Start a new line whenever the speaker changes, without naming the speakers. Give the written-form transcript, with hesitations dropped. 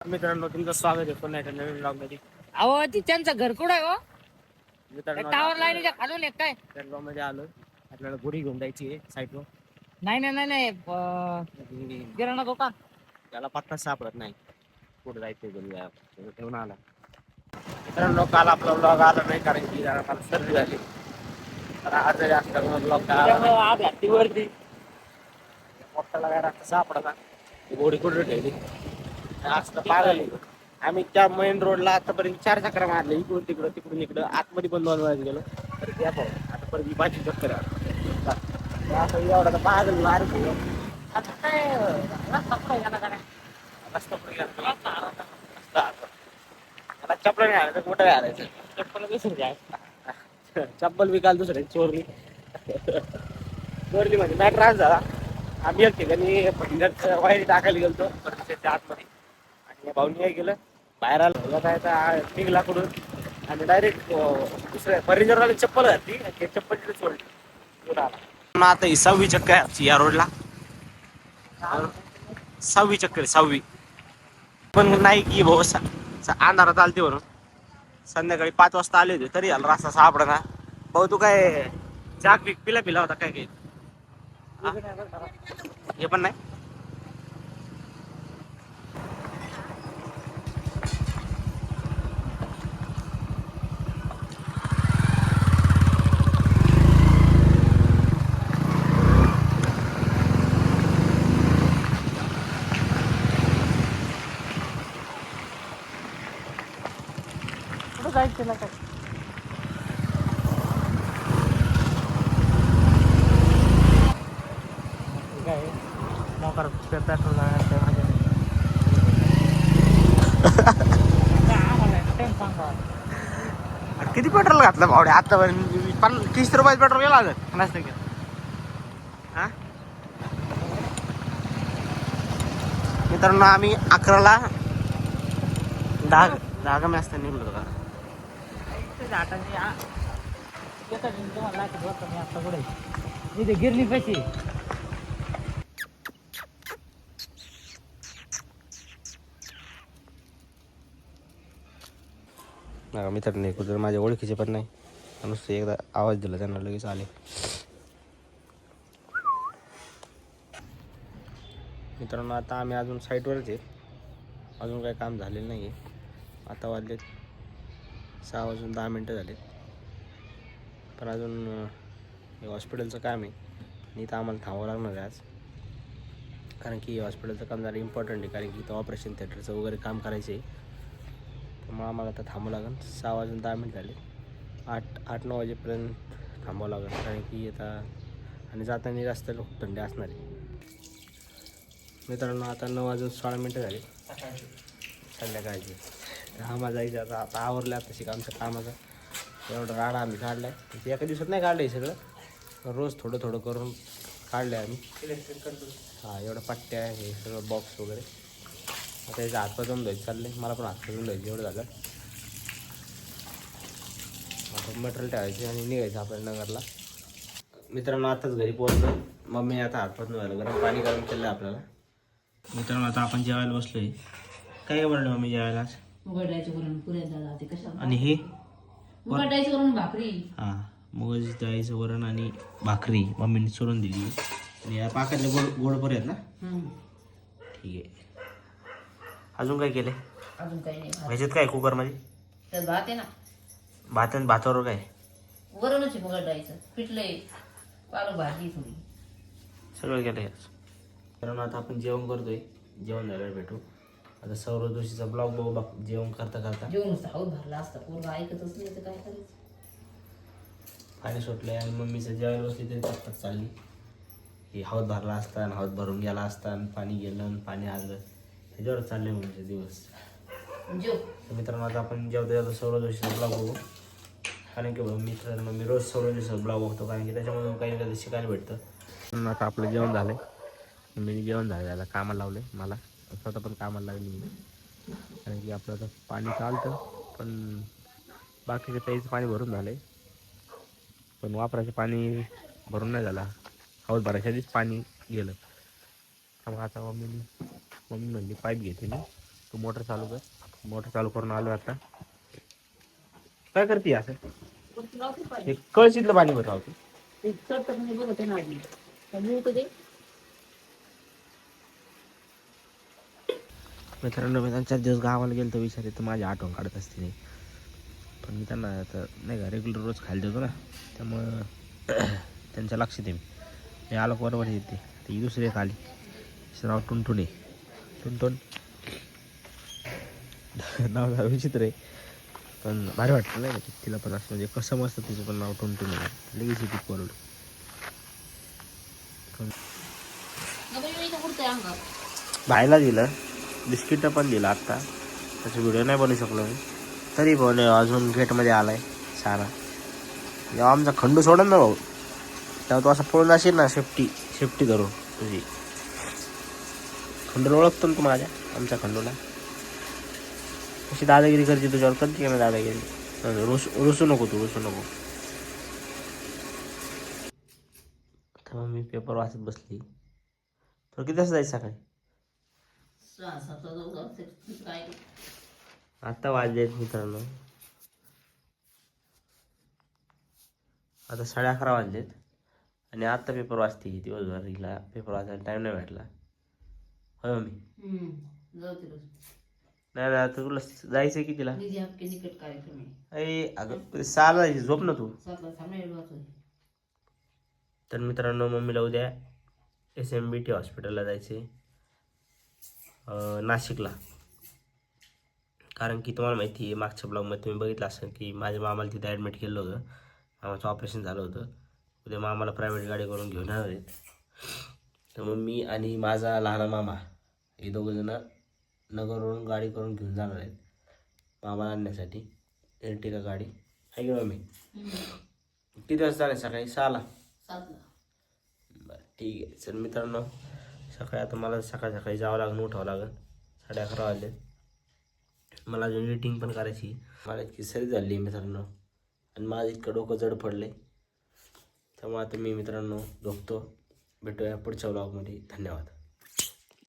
मित्रांनो तुमचं स्वागत आहे पुन्हा एका नवीन ब्लॉग मध्ये.
अहो ती त्यांचं घर कुठं आहे हो?
मित्रांनो
टावर लाईनीच्या खालून एक काय
त्या ब्लॉग मध्ये आलो. आपल्याला गुढी घेऊन जायची आहे साईडवर.
नाही किराणा दुकान.
त्याला पत्ता सापडत नाही कुठे जायचं गुढी ठेवून आला. मित्रांनो काल आपला ब्लॉग आला नाही कारण की जरा मला सर्दी झाली. तर आज असल्यामुळे ब्लॉग
आज हत्तीवरती
मोठाला काय रस्ता सापडला गोडी कुठे ठेवली असं पागल. आम्ही त्या मेन रोडला आतापर्यंत 4 चक्र मारले इकडून तिकडं आतमध्ये पण 2 वेळा गेलो. तर त्या आता परत ही 5 चक्कर असं एवढा पागल मार आता काय रस्ता पुढे गेला मला चप्पल नाही आलं तर कुठं घालायचं
चप्पल विसरून जाय.
चप्पल विकाल दुसरे चोरली म्हणजे मॅटर आज झाला. आम्ही एक ठिकाणी वायरी टाकायला गेलतो त्या आतमध्ये आणि भाऊनी काय केलं बाहेर आलं काय निघला कडून आणि डायरेक्ट दुसऱ्या फर्निचरवाले चप्पल घातली आणि चप्पल तिथे सोडली. आता ही 6वी चक्कर आहे या रोडला. 6वी चक्कर 6वी पण नाही की भाऊ अंधारात आलते म्हणून संध्याकाळी 5 वाजता आले होते तरी याला रस्ता सापडा ना. भाऊ तू काय जाग बिग पिला होता काय काही हे पण नाही.
कुठं जायचं ना काय काय मोकार पेट्रोल
किती पेट्रोल घातलं भावड्या आतापर्यंत 30 रुपयात पेट्रोल गेला लागत 50%. हा मित्रांनो आम्ही 11ला 10 कमी असताना निघलो होतो का.
इथे गिरणी पैसे
मित्रांनी कुठं माझ्या ओळखीचे पण नाही नुसतं एकदा आवाज दिला त्यांना लगेच आले. मित्रांनो आता आम्ही अजून साईटवरच आहे अजून काही काम झालेलं नाही आहे. आता वाजले 6 वाजून 10 मिनटं झाले पण अजून हे हॉस्पिटलचं काम आहे आणि इथं आम्हाला थांबावं लागणार आहे आज कारण की हॉस्पिटलचं काम जरा इम्पॉर्टंट आहे कारण की इथं ऑपरेशन थिएटरचं वगैरे काम करायचं आहे. त्यामुळं आम्हाला आता थांबावं लागेल. 6 वाजून 10 मिनिट झाले 8-9 वाजेपर्यंत थांबावं लागेल कारण की आता आणि जाताना जास्त लोक थंडी असणार आहे. मित्रांनो आता 9 वाजून 16 मिनटं झाली संध्याकाळची. आम्हाला जायचं आता आवरलं तशी आमच्या कामाचा एवढा राडा आम्ही काढला आहे. एका दिवसात नाही काढलं आहे सगळं रोज थोडं थोडं करून काढलं आहे आम्ही. हां एवढं पट्ट्या हे सगळं बॉक्स वगैरे आता याचं हातपाय धुवून द्यायचं चाललं आहे. मला पण हातपाय धुवून द्यायचं एवढं झालं. आता मटेरियल ठेवायचे आणि निघायचं आपल्या नगरला. मित्रांनो आताच घरी पोहोचलो. मम्मी आता हातपाय धुवायला गरम पाणी गरम केलं आहे आपल्याला. मित्रांनो आता आपण जेवायला बसलोय. काय बनवलं मम्मी जेवायला आज?
उघडायचं करून पुऱ्या जाते कशा
आणि हे
उघडायचं करून भाकरी.
हां मुगाची डाळीचं वरण आणि भाकरी मम्मीने चुरून दिली आणि या पाकातले गोड गोड आहेत ना. ठीक आहे. अजून काय केले?
अजून काही नाही.
ह्याच्यात काय कुकरमध्ये?
त्यात भात आहे ना.
भात आणि भातावर काय?
वरणच आहे उघडायचं पिठलंय पालक भाजी थोडी
सगळं केलं याच. कारण आता आपण जेवण करतोय जेवण झाल्यावर भेटू. आता सौर जोशीचा ब्लॉग बघू जेवण करता
जेवण साऊथ भरला असता पोरगा ऐकतच नाही तर काय करायचं.
पाणी सुटलंय आणि मम्मीचं जेवायला बसली तरी पटपट चालली. हे हौद भरला असता आणि हौद भरून गेला असता आणि पाणी गेलं आणि पाणी आलं ह्याच्यावर चालले मम्मीचे दिवस. तर मित्रांनो आता आपण जेवता सौर जोशीचा ब्लॉग बघू कारण की मित्रांनो मी रोज सौर जोशीचा ब्लॉग बघतो कारण की त्याच्यामधून काही ना शिकायला भेटतं. आता आपलं जेवण झालंय. मी जेवण झालं त्याला कामाला लावले मला स्वतः पण कामाला लागली मी कारण की आपलं आता पाणी चालतं पण बाकीचं प्यायचं पाणी भरून झालं आहे पण वापराचं पाणी भरून नाही झाला. हौद भरायच्या आधीच पाणी गेलं. त्यामुळे आता मम्मी म्हणली पाईप घेते मी तू मोटर चालू कर. मोटर चालू करून आलो आता. काय करते असं? हे कळशीतलं पाणी बघा होतं. मित्रांनो मी 4 दिवस गावाला गेलो तर विचारले तर माझी आठवण काढत असते नाही. पण मी त्यांना आता नाही का रेग्युलर रोज खायला देतो ना, त्यामुळं त्यांच्या लक्षात आहे. मी आलो बरोबर येते. ती दुसरी एक आली नाव टुनटुने. टुनटुन नाव जरा विचित्र आहे पण भारी वाटतं नाही का तिला पण. असं म्हणजे कसं मस्त तिचं पण नाव टुनटुने लगेच येते पोरड. भाईला दिलं, बिस्किट पण दिलं आत्ता. त्याचा व्हिडिओ नाही बनवू शकलो मी, तरी पण अजून गेटमध्ये आलाय सारा. जेव्हा आमचा खंडू सोडन ना भाऊ, तेव्हा तो असा पळून जाशील ना सेफ्टी धरून तुझी. खंडूला ओळखतो ना तू माझ्या, आमच्या खंडूला. अशी दादागिरी करते तुझ्यावर, करते का ना दादागिरी? रुसू नको तू, रुसू नको. तेव्हा मी पेपर वाचत बसली. तर किती वाजता जायचं सकाळी? आत्ता वाजलेत मित्रांनो, आता 11:30 वाजलेत. आणि आत्ता पेपर वाचते. दिवसभर हिला पेपर वाचायला टाईम नाही भेटला. होय मम्मी? नाही आता तुला जायचं की तिला? अगं 6ला जायची, झोप ना तू. तर मित्रांनो मम्मीला उद्या SMBT हॉस्पिटलला जायचे नाशिकला. कारण की तुम्हाला माहिती आहे मागच्या ब्लॉगमध्ये तुम्ही बघितलं असेल की माझ्या मामाला तिथे ॲडमिट केलं होतं. मामाचं ऑपरेशन झालं होतं. उद्या मामाला प्रायव्हेट गाडी करून घेऊन येणार आहेत. तर मग मी आणि माझा लहान मामा हे दोघंजणं नगरवरून गाडी करून घेऊन जाणार आहेत मामाला आणण्यासाठी. एर्टिगा गाडी आहे की मम्मी? किती वाजता चालेल? सकाळी 6ला. बरं ठीक आहे. चल मित्रांनो, सकाळी आता मला सकाळी जावं लागेल, उठावं लागेल. 11:30 वाजले. मला अजून एडिटिंग पण करायची. मला इतकी सरी झाली मित्रांनो, आणि माझं इतकं डोकं जड पडले. त्यामुळे आता मी मित्रांनो झोपतो. भेटूया पुढच्या व्लॉगमध्ये. धन्यवाद.